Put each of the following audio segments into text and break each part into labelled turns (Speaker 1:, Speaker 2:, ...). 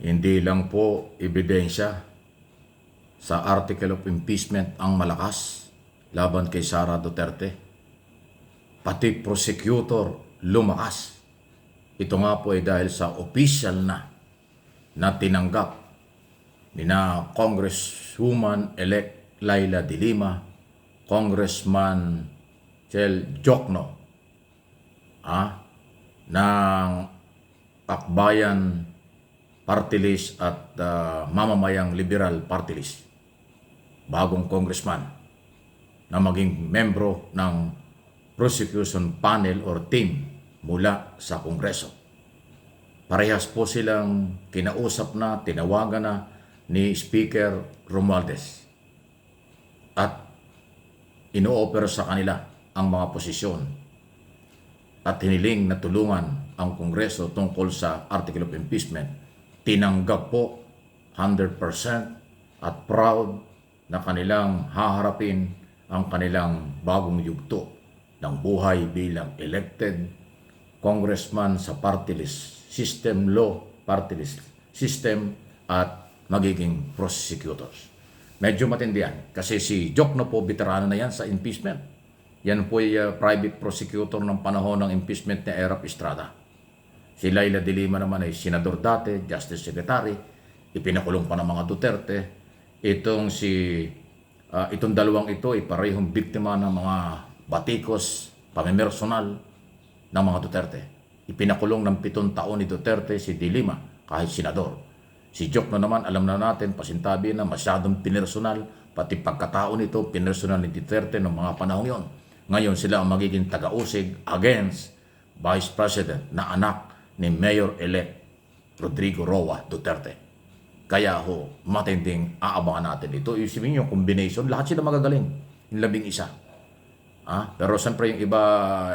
Speaker 1: Hindi lang po ebidensya sa article of impeachment ang malakas laban kay Sara Duterte. Pati prosecutor lumakas. Ito nga po ay dahil sa official na tinanggap ni na Congresswoman-elect Laila de Lima, Congressman Chel Jokno, ng Akbayan Party List at Mamamayang Liberal Party List. Bagong congressman na maging membro ng prosecution panel or team mula sa Kongreso. Parehas po silang kinausap na, tinawagan na ni Speaker Romualdez at ino-offer sa kanila ang mga posisyon at hiniling na tulungan ang Kongreso tungkol sa article of impeachment. Tinanggap po 100% at proud na kanilang haharapin ang kanilang bagong yugto ng buhay bilang elected congressman sa party list system, law party list system at magiging prosecutors. Medyo matindi yan kasi si Jokno po, veterano na yan sa impeachment. Yan po ay private prosecutor ng panahon ng impeachment ni Erap Estrada. Si Laila de Lima naman ay senador dati, justice secretary, ipinakulong pa ng mga Duterte. Itong dalawang ito ay parehong biktima ng mga batikos, pamimersonal ng mga Duterte. Ipinakulong ng 7 taon ni Duterte si de Lima kahit senador. Si Jokno naman, alam na natin, pasintabi na masyadong pinersonal, pati pagkatao nito, pinersonal ni Duterte ng mga panahon yon. Ngayon sila ang magiging taga-usig against Vice President na anak ni Mayor-elect Rodrigo Roa Duterte. Kaya matinding aabangan natin ito. Isipin yung combination, lahat sila magagaling. Yung 11. Pero siyempre yung iba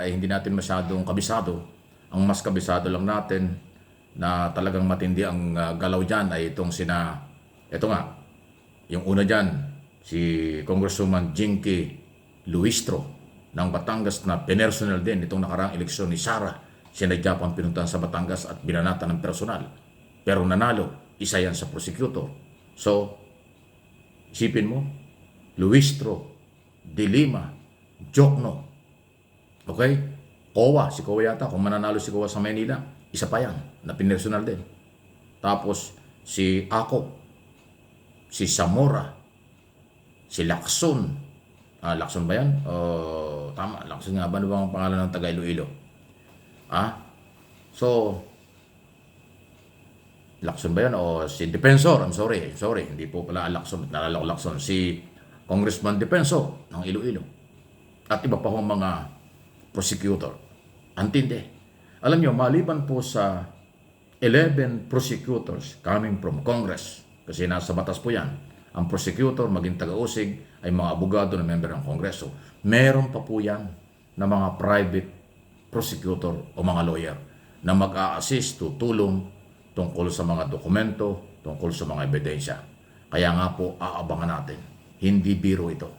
Speaker 1: ay hindi natin masyadong kabisado. Ang mas kabisado lang natin na talagang matindi ang galaw dyan ay ito nga, yung una dyan, si Congresswoman Jinky Luistro ng Batangas na pinersonal din itong nakaraang eleksyon ni Sara. Sinadya pang pinuntahan sa Batangas at binanata ng personal. Pero nanalo, isa yan sa prosecutor. So, isipin mo, Luistro, de Lima, Jokno, okay? Coa, si Coa yata, kung mananalo si Coa sa Manila, isa pa yan, na pinersonal din. Tapos, si Ako, si Zamora, si Lacson. Lacson ba yan? Tama, Lacson nga ba? Ano ba ang pangalan ng taga Iloilo? So, Lacson ba yan? O si Defensor, I'm sorry, hindi po pala Lacson, nalala ko Lacson. Si Congressman Defensor ng Iloilo. At iba pa hong mga prosecutor. Antindi. Alam nyo, maliban po sa 11 prosecutors coming from Congress, kasi nasa batas po yan, ang prosecutor, maging taga-usig, ay mga abogado na member ng Kongreso. Meron pa po yan na mga private prosecutor o mga lawyer na mag-a-assist, tutulong tungkol sa mga dokumento, tungkol sa mga ebidensya. Kaya nga po, aabangan natin. Hindi biro ito.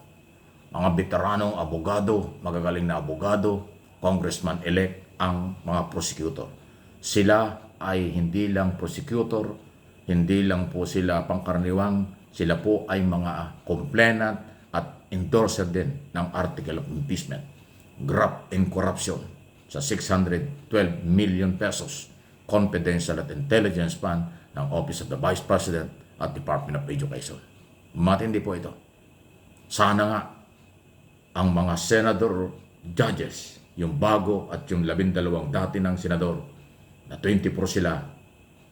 Speaker 1: Mga veteranong abogado, magagaling na abogado, congressman-elect ang mga prosecutor. Sila ay hindi lang prosecutor, hindi lang po sila pangkaraniwang, sila po ay mga complainant at endorser din ng article of impeachment. Graft and corruption sa 612 million pesos confidential at intelligence fund ng Office of the Vice President at Department of Education. Matindi po ito. Sana nga ang mga senador judges, yung bago at yung 12 dati ng senador, na 24 sila,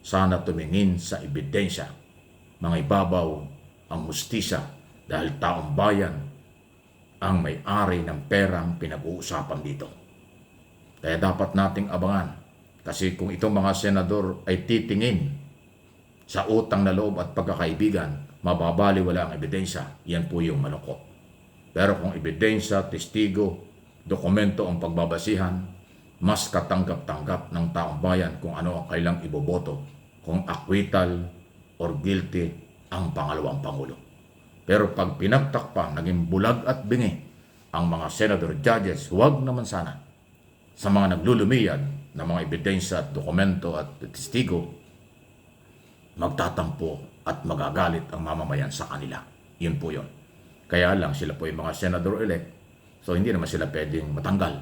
Speaker 1: sana tumingin sa ebidensya. Mga ibabaw ang hustisya dahil taong bayan ang may-ari ng perang pinag-uusapan dito. Kaya dapat nating abangan. Kasi kung itong mga senador ay titingin sa utang na loob at pagkakaibigan, mababaliwala ang ebidensya, yan po yung malungkot. Pero kung ebidensya, testigo, dokumento ang pagbabasihan, mas katanggap-tanggap ng taong bayan kung ano ang kailang iboboto, kung acquittal or guilty ang pangalawang pangulo. Pero pag pinagtakpan, naging bulag at bingi ang mga senador judges, huwag naman sana sa mga naglulumiyad ng mga ebidensya at dokumento at testigo, magtatampo at magagalit ang mamamayan sa kanila. Yun po yun. Kaya lang sila po yung mga senador-elect, so hindi naman sila pwedeng matanggal.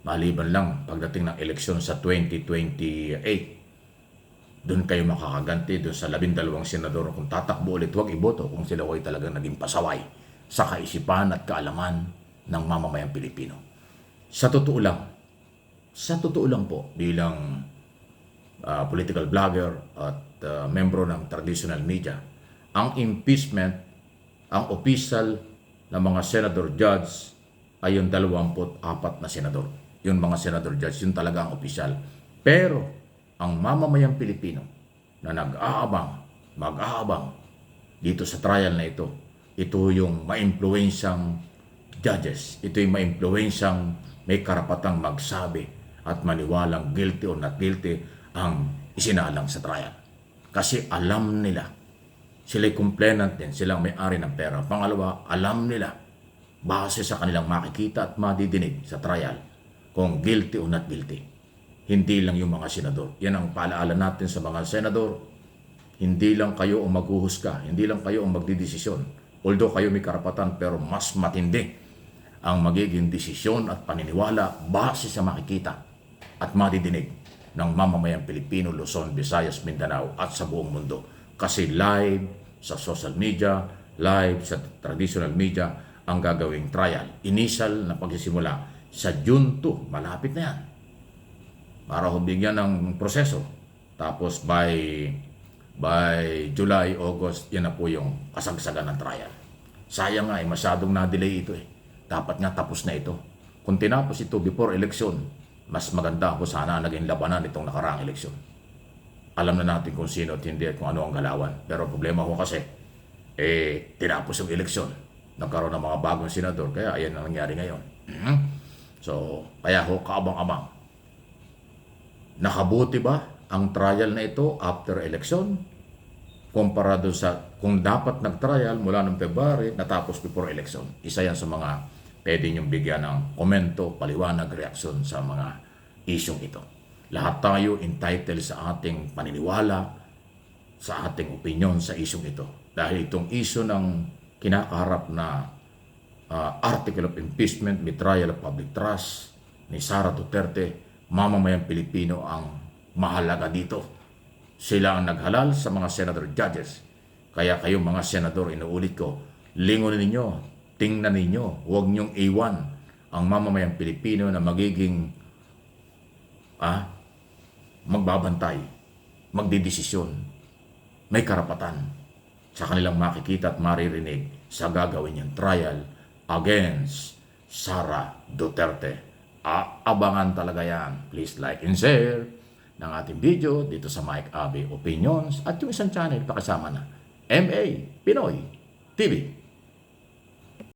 Speaker 1: Maliban lang pagdating ng eleksyon sa 2028, doon kayo makakaganti doon sa 12 senador. Kung tatakbo ulit, huwag iboto kung sila ay talagang naging pasaway sa kaisipan at kaalaman ng mamamayang Pilipino. Sa totoo lang po, bilang political vlogger at membro ng traditional media, ang impeachment, ang official na mga senador judge ay yung 24 na senador. Yung mga senador judge, yun talaga ang official. Pero ang mamamayang Pilipino na mag-aabang dito sa trial na ito yung ma-influensyang judges. Ito yung ma-influensyang may karapatang magsabi at maniwalang guilty or not guilty ang isinalang sa trial. Kasi alam nila, sila'y complainant din, silang may-ari ng pera. Pangalawa, alam nila, base sa kanilang makikita at madidinig sa trial, kung guilty o not guilty. Hindi lang yung mga senador. Yan ang paalaala natin sa mga senador. Hindi lang kayo ang maghuhusga, hindi lang kayo ang magdidesisyon. Although kayo may karapatan, pero mas matindi ang magiging desisyon at paniniwala base sa makikita at madidinig ng mamamayang Pilipino, Luzon, Visayas, Mindanao at sa buong mundo. Kasi live sa social media, live sa traditional media ang gagawing trial. Initial na pagsisimula sa June 2, malapit na yan. Para bigyan ng proseso. Tapos by July, August, yan na po yung kasagsagan ng trial. Sayang nga, masyadong na-delay ito eh. Dapat nga tapos na ito. Kung tinapos ito before election, mas maganda kung sana naging labanan itong nakaraang eleksyon. Alam na natin kung sino at hindi at kung ano ang galawan. Pero problema ko kasi, tinapos yung eleksyon. Nagkaroon ng mga bagong senador, kaya ayan ang nangyari ngayon. So, kaya kaabang-abang. Nakabuti ba ang trial na ito after election? Kumpara doon sa kung dapat nag-trial mula noong February, natapos before election. Isa yan sa mga pwede niyong bigyan ng komento, paliwanag, reaksyon sa mga isyong ito. Lahat tayo entitled sa ating paniniwala, sa ating opinion sa isyong ito. Dahil itong isyo ng kinakaharap na article of impeachment, betrayal of public trust ni Sara Duterte, mamamayang Pilipino ang mahalaga dito. Sila ang naghalal sa mga senador judges. Kaya kayong mga senador, inuulit ko, lingon ninyo, tingnan ninyo, huwag niyong iwan ang mamamayang Pilipino na magiging magbabantay, magdidesisyon, may karapatan sa kanilang makikita at maririnig sa gagawin niyang trial against Sara Duterte. Abangan talaga yan. Please like and share ng ating video dito sa Mike Abe Opinions at yung isang channel pakasama na MA Pinoy TV.